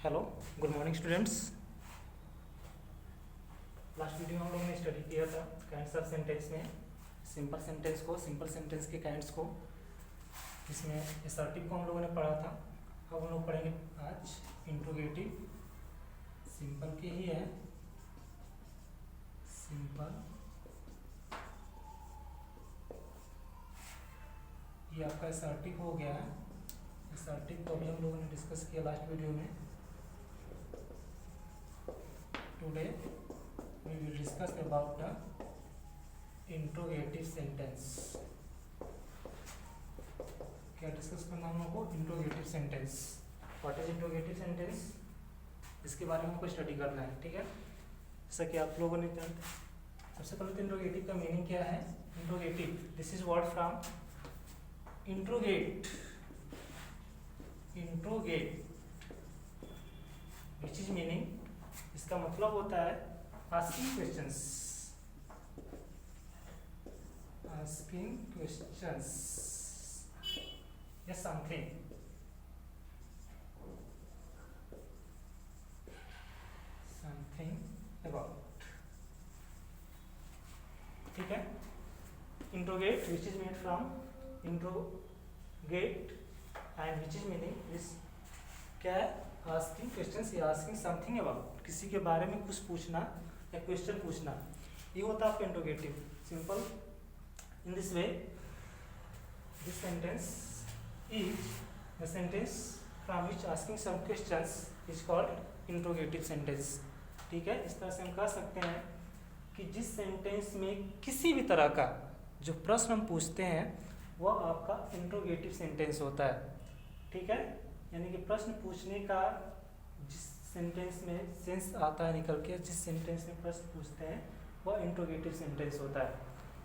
Hello, good morning students. Last video में हम लोगों ने स्टडी किया था काइंड्स ऑफ सेंटेंस में सिंपल सेंटेंस के काइंड्स को, इसमें असर्टिव को हम लोगों ने पढ़ा था। अब हम लोग पढ़ेंगे आज इंट्रोगेटिव। सिंपल के ही है, सिंपल ये आपका असर्टिव हो गया है। असर्टिव को भी हम लोगों ने डिस्कस किया लास्ट वीडियो में। Today we will discuss about the interrogative sentence। क्या डिस्कस करना हम लोग को? Interrogative sentence. What is interrogative sentence, इसके बारे में हमको स्टडी करना है, ठीक है। जैसा कि आप लोगों ने जानते, सबसे पहले तो इंट्रोगेटिव का मीनिंग क्या है। Interrogative, this is word from interrogate, which is meaning, इसका मतलब होता है asking questions या something about, ठीक है। Interrogate which is made from interrogate and which is meaning is क्या है, आस्किंग क्वेश्चंस या आस्किंग समथिंग अबाउट, किसी के बारे में कुछ पूछना या क्वेश्चन पूछना, ये होता है आपका interrogative. Simple in this way this sentence is the sentence from which asking some questions is called interrogative sentence, ठीक है। इस तरह से हम कह सकते हैं कि जिस सेंटेंस में किसी भी तरह का जो प्रश्न हम पूछते हैं वह आपका इंट्रोगेटिव सेंटेंस होता है, ठीक है। यानी कि प्रश्न पूछने का जिस सेंटेंस में सेंस आता है निकल के, जिस सेंटेंस में प्रश्न पूछते हैं वह इंट्रोगेटिव सेंटेंस होता है,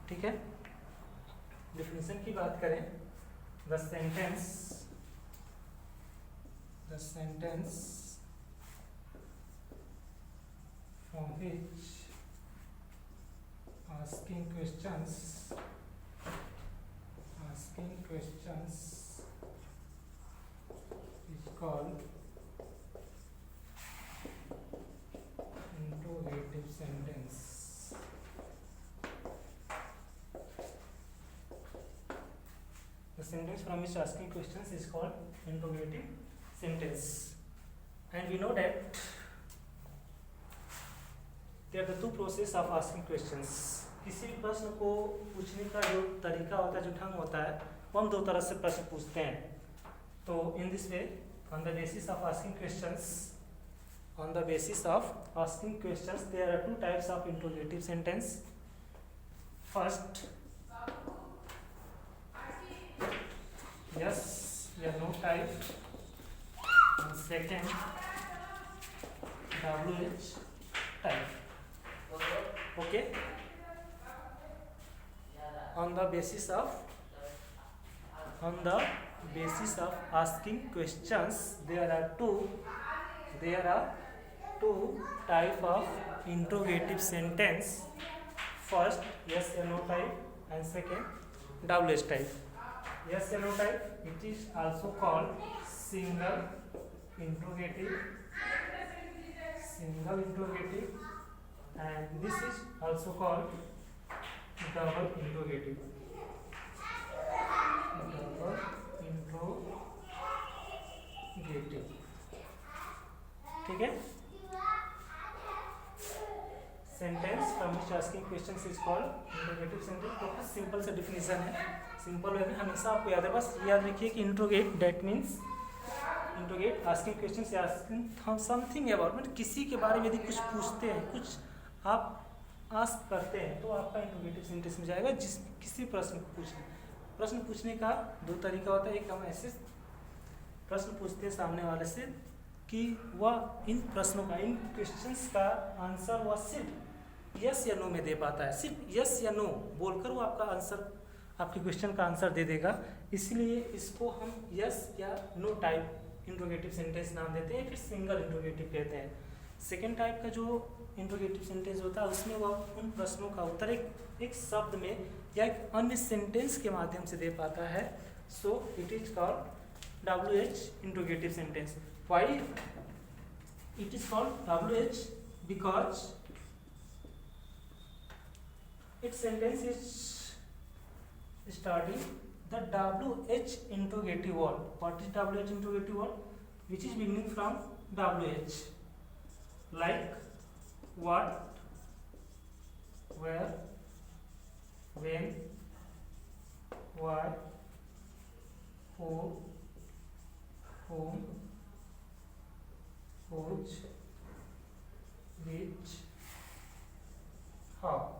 ठीक है। डेफिनेशन की बात करें, the sentence from which asking questions is called interrogative sentence। The sentence from which asking questions is called interrogative sentence, and we know that there are the two process of asking questions। किसी भी प्रश्न को पूछने का जो तरीका होता है, जो ढंग होता है, वो हम दो तरह से प्रश्न पूछते हैं। तो in this way, on the basis of asking questions there are two types of interrogative sentence. First yes या no type, and second WH type, okay। on the basis of asking questions there are two type of interrogative sentence। first yes or no type and second WH type। yes or no type, it is also called single interrogative, and this is also called double interrogative, ठीक है। Sentence from which asking questions is called interrogative sentence. तो simple सा definition है, simple way में हमेशा आपको याद है, बस याद रखिए कि interrogate that means interrogate asking questions या आस्किंग समथिंग अबाउट, मतलब किसी के बारे में यदि कुछ पूछते हैं, कुछ आप आस्क करते हैं, तो आपका इंट्रोगेटिव सेंटेंस में जाएगा। जिस किसी प्रश्न पूछने का दो तरीका होता है। एक हम ऐसे प्रश्न पूछते हैं सामने वाले से कि वह इन प्रश्नों का, इन क्वेश्चंस का आंसर वह सिर्फ यस या नो में दे पाता है। सिर्फ यस या नो बोलकर वो आपका आंसर, आपके क्वेश्चन का आंसर दे देगा। इसलिए इसको हम यस या नो टाइप इंट्रोगेटिव सेंटेंस नाम देते हैं, फिर सिंगल इंट्रोगेटिव कहते हैं। सेकेंड टाइप का जो इंट्रोगेटिव सेंटेंस होता है उसमें वह उन प्रश्नों का उत्तर एक शब्द में या एक अन्य सेंटेंस के माध्यम से दे पाता है। So it is called WH interrogative sentence. Why It is called WH because its sentence is starting the WH interrogative word. What is WH interrogative word? Which is beginning from WH, like what, where, when, why, who, whom, whose, which, how.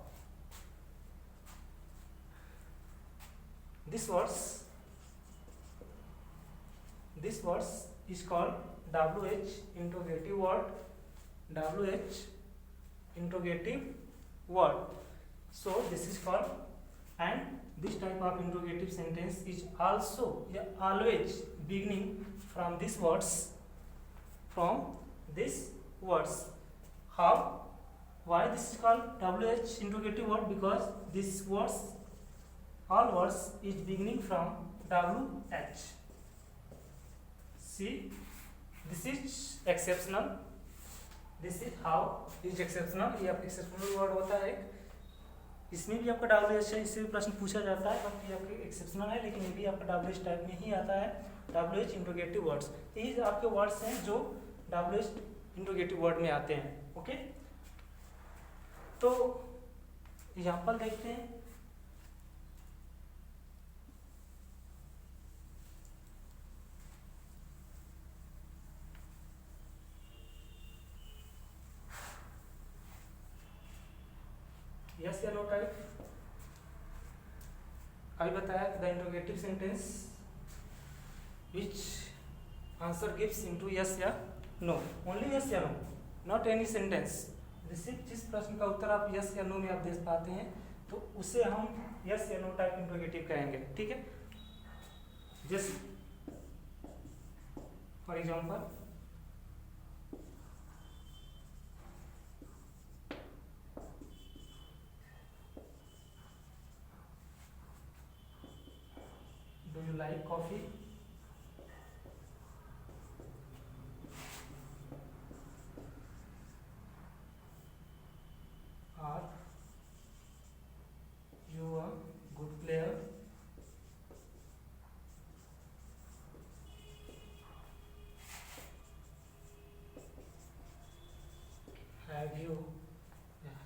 This words is called WH interrogative word. WH interrogative word. So this is called, and this type of interrogative sentence is also always beginning from these words. How? Why this is called WH interrogative word? Because this words, all words is beginning from WH. See, this is exceptional. This is how is exceptional. ये आपका exceptional word होता है, इसमें भी आपका WH है, इससे भी प्रश्न पूछा जाता है, बट ये आपके एक्सेप्शनल है, लेकिन ये भी आपका WH टाइप में ही आता है. WH इंट्रोगेटिव वर्ड्स, ये आपके वर्ड्स हैं जो WH इंट्रोगेटिव वर्ड में आते हैं. ओके, तो एग्जाम्पल देखते हैं. यस या नो टाइप. अभी बताया the interrogative sentence which answer gives into yes या नो, ओनली यस या नो, नॉट एनी सेंटेंस. जिस प्रश्न का उत्तर आप यस या नो में आप दे पाते हैं तो उसे हम यस या नो टाइप इंट्रोगेटिव कहेंगे. ठीक है, जैसे for example, do you like coffee? Are you a good player?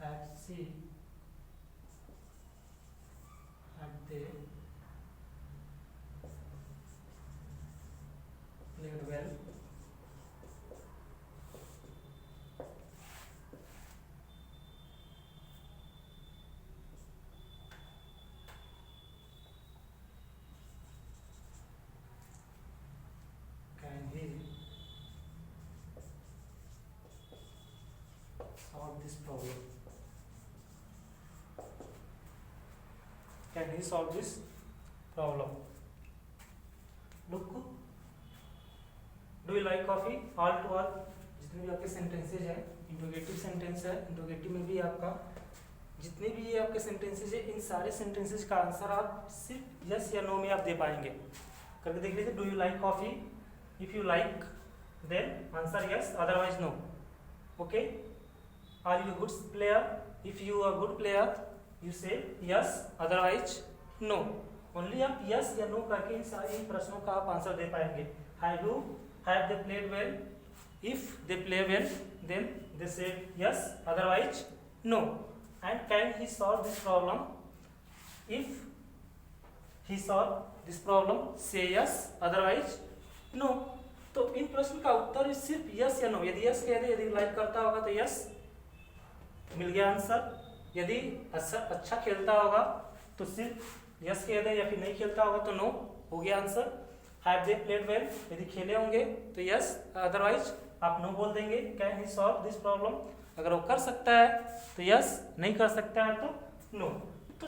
Have she have they played well? Can he solve this problem? Can he solve this problem? Look, do you like coffee? All to all, जितने भी आपके sentences हैं, interrogative sentence है. Interrogative में भी आपका जितने भी ये आपके सेंटेंसेज है, इन सारे सेंटेंसेज का आंसर आप सिर्फ यस या नो में आप दे पाएंगे. करके देख लीजिए. Do you like coffee? If you like then answer yes, otherwise no. Okay. Are you good player? If you are good player you say yes, otherwise no. Only आप यस या no करके इन सारे प्रश्नों का आप आंसर दे पाएंगे. Have they played well? If they play well, then they say yes, otherwise no. And can he solve this problem? If he solve this problem, say yes, otherwise no. तो इन प्रश्न का उत्तर सिर्फ यस या no. यदि yes कह दे, यदि like करता होगा तो यस, मिल गया आंसर. यदि अच्छा खेलता होगा तो सिर्फ यस कह दे, या फिर नहीं खेलता होगा तो नो, हो गया answer. Have they played well, यदि खेले होंगे तो यस, अदरवाइज आप नो बोल देंगे. Can he solve this problem, अगर वो कर सकता है तो यस, नहीं कर सकता है तो नो. तो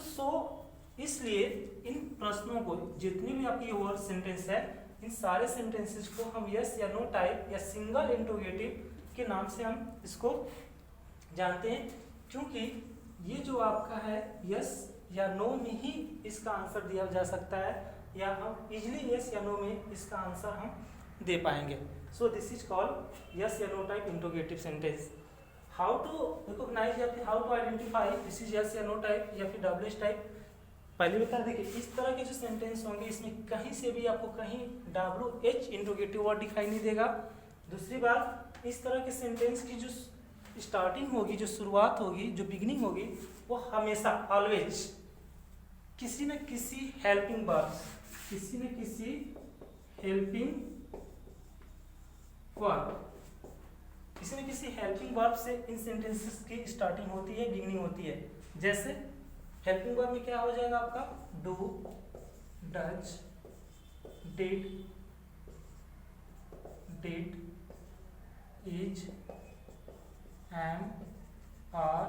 इसलिए इन प्रश्नों को, जितनी भी आपकी वर्ड सेंटेंस है, इन सारे सेंटेंसेस को हम यस या नो टाइप या सिंगल इंट्रोगेटिव के नाम से हम इसको जानते हैं. क्योंकि ये जो आपका है यस या नो में ही इसका आंसर दिया जा सकता है, या हम इजली यस या नो में इसका आंसर हम दे पाएंगे। So this is called yes या no type interrogative sentence. How to recognise या फिर how to identify this is yes या नो टाइप या फिर डब्ल्यूएच टाइप, पहले बता देखिए इस तरह के जो सेंटेंस होंगे इसमें कहीं से भी आपको कहीं WH इंट्रोगेटिव वर्ड दिखाई नहीं देगा। दूसरी बात, इस तरह के सेंटेंस की जो स्टार्टिंग होगी, जो शुरुआत होगी, जो बिगिनिंग होगी, वो हमेशा ऑलवेज किसी न किसी हेल्पिंग वर्ब, किसी न किसी हेल्पिंग वर्ब, किसी न किसी हेल्पिंग वर्ब से इन सेंटेंसेस की स्टार्टिंग होती है, बिगिनिंग होती है। जैसे हेल्पिंग वर्ब में क्या हो जाएगा आपका do, does, did, is, am, are,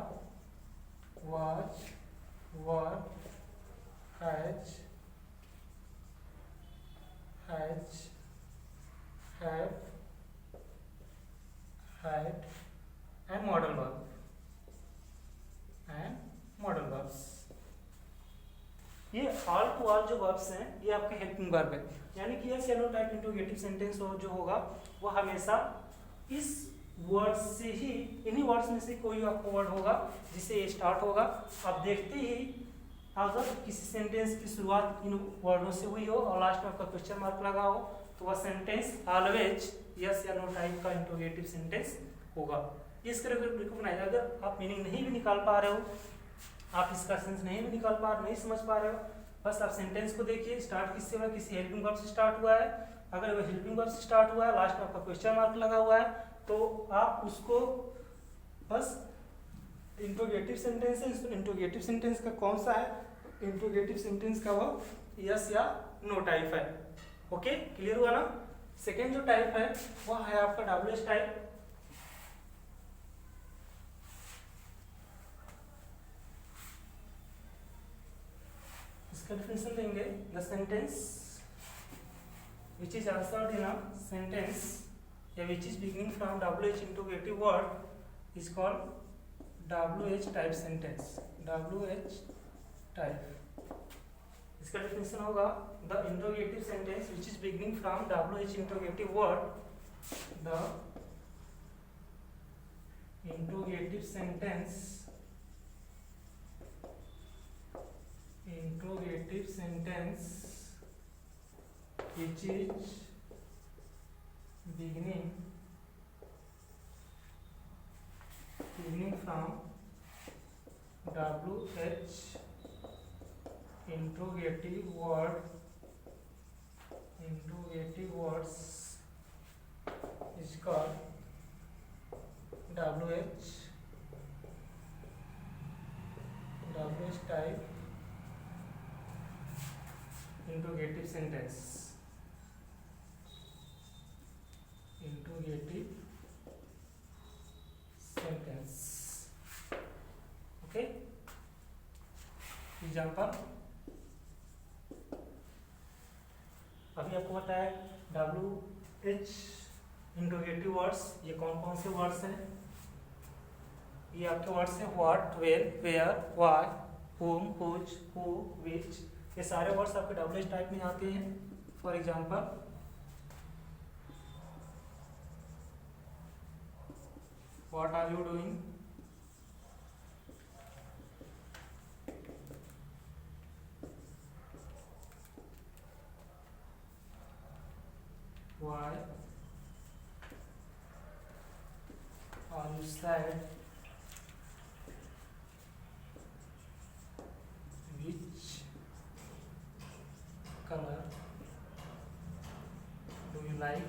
was, were, has, have, had and modal verb ये ऑल टू ऑल जो वर्ब्स हैं ये आपके हेल्पिंग वर्ब है। यानी कि यस या नो टाइप इंट्रोगेटिव सेंटेंस हो जो होगा वो हमेशा इस वर्ड से ही, इन्हीं वर्ड्स में से कोई आपको वर्ड होगा जिससे ये स्टार्ट होगा। आप देखते ही अगर किसी सेंटेंस की शुरुआत इन वर्डों से हुई हो और लास्ट में आपका क्वेश्चन मार्क लगा हो तो वह सेंटेंस ऑलवेज यस या नो टाइप का इंट्रोगेटिव सेंटेंस होगा। इसके रिकॉग्नाइज, अगर आप मीनिंग नहीं भी निकाल पा रहे हो, आप इसका सेंस नहीं भी निकाल पा रहे, नहीं समझ पा रहे हो, बस आप सेंटेंस को देखिए स्टार्ट किससे हुआ है, किसी हेल्पिंग वर्ब से स्टार्ट हुआ है। अगर वो हेल्पिंग वर्ब से स्टार्ट हुआ है, लास्ट में आपका क्वेश्चन मार्क लगा हुआ है, तो आप उसको बस इंट्रोगेटिव सेंटेंस है। इंट्रोगेटिव सेंटेंस का कौन सा है, इंट्रोगेटिव सेंटेंस का वो यस या नो टाइप है। ओके, क्लियर हुआ ना। सेकेंड जो टाइप है वो है आपका डब्ल्यूएच टाइप। इसका डेफिनेशन देंगे, the sentence which is answered in a sentence या which is beginning from WH interrogative word is called WH type sentence। WH type इसका डेफिनेशन होगा, the interrogative sentence which is beginning from WH interrogative word, the interrogative sentence which is beginning from WH interrogative words is called WH type interrogative sentence. Okay, example अभी आपको बताया WH interrogative words ये कौन कौन से words हैं। ये आपके वर्ड्स हैं what, where, where, why, whom, whose, who, which, ये सारे वर्ड्स आपके डब्ल्यूएच टाइप में आते हैं। For example what are you doing, why are you sad, which color do you like,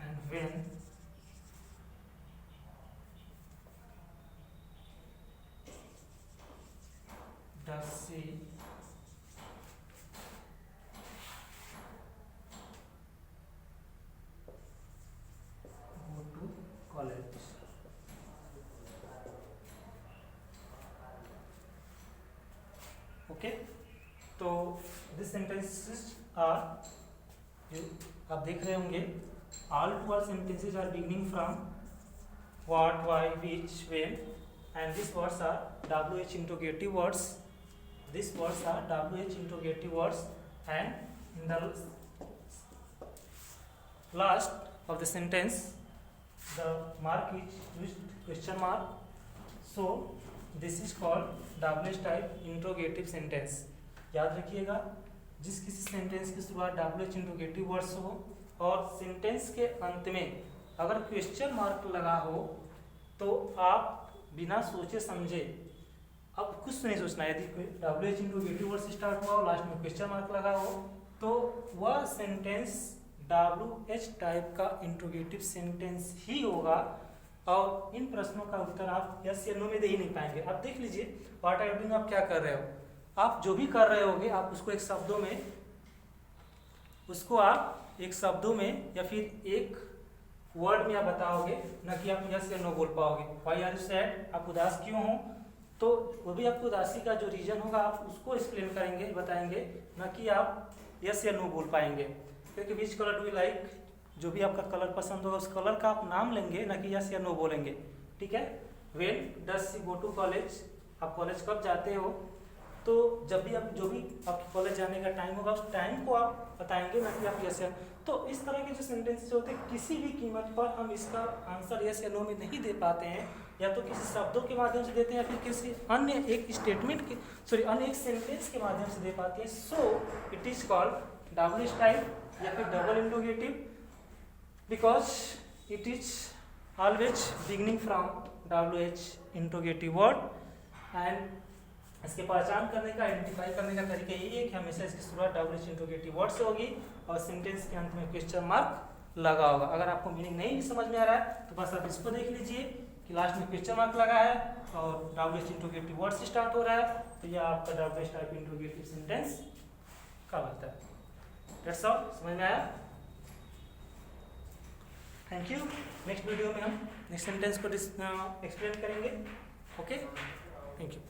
and when does she go to college। Okay, तो this sentences are, जो आप देख रहे होंगे, all to all sentences are beginning from what, why, which, when and these words are WH interrogative words. These words are WH interrogative words, and in the last of the sentence the mark is used question mark. So this is called WH type interrogative sentence. याद रखिएगा, जिस किसी sentence की शुरुआत WH interrogative word से हो और sentence के अंत में अगर क्वेश्चन मार्क लगा हो तो आप बिना सोचे समझे, अब कुछ नहीं सोचना है, यदि WH इंट्रोगेटिव वर्ड से स्टार्ट हुआ और लास्ट में क्वेश्चन मार्क लगा हो तो वह सेंटेंस WH टाइप का इंट्रोगेटिव सेंटेंस ही होगा और इन प्रश्नों का उत्तर आप यस या नो में दे ही नहीं पाएंगे। अब देख लीजिए व्हाट आर यू डूइंग, आप क्या कर रहे हो, आप जो भी कर रहे होगे आप उसको एक शब्दों में या फिर एक वर्ड में आप बताओगे, ना कि आप यस या नो बोल पाओगे। व्हाई आर यू सैड, आप उदास क्यों हो, तो वो भी आपको उदासी का जो रीजन होगा आप उसको एक्सप्लेन करेंगे, बताएंगे, ना कि आप यस या नो बोल पाएंगे। क्योंकि which colour do you like, जो भी आपका कलर पसंद होगा उस कलर का आप नाम लेंगे, ना कि यस या नो बोलेंगे। ठीक है। When does she go to college, आप कॉलेज कब जाते हो, तो जब भी आप जो भी आपके कॉलेज जाने का टाइम होगा उस टाइम को आप बताएंगे, ना कि आप यस या। तो इस तरह के जो सेंटेंसेस होते हैं किसी भी कीमत पर हम इसका आंसर यस या नो में नहीं दे पाते हैं, या तो किसी शब्दों के माध्यम से देते हैं या फिर किसी अन्य एक स्टेटमेंट के अन्य एक सेंटेंस के माध्यम से दे पाते हैं। सो it is called WH type या फिर double interrogative, because it is always beginning from WH interrogative word. And इसके पहचान करने का, आइडेंटिफाई करने का तरीका यही है कि हमेशा इसकी शुरुआत WH इंट्रोगेटिव वर्ड से होगी और सेंटेंस के अंत में क्वेश्चन मार्क लगा होगा। अगर आपको मीनिंग नहीं समझ में आ रहा है तो बस आप इसको देख लीजिए कि लास्ट में क्वेश्चन मार्क लगा है और WH इंट्रोगेटिव वर्ड से स्टार्ट हो रहा है, तो यह आपका WH टाइप इंट्रोगेटिव सेंटेंस कहलाता है। दैट्स ऑल, समझ में आया? Thank you. नेक्स्ट वीडियो में हम नेक्स्ट सेंटेंस को एक्सप्लेन करेंगे। Okay, thank you.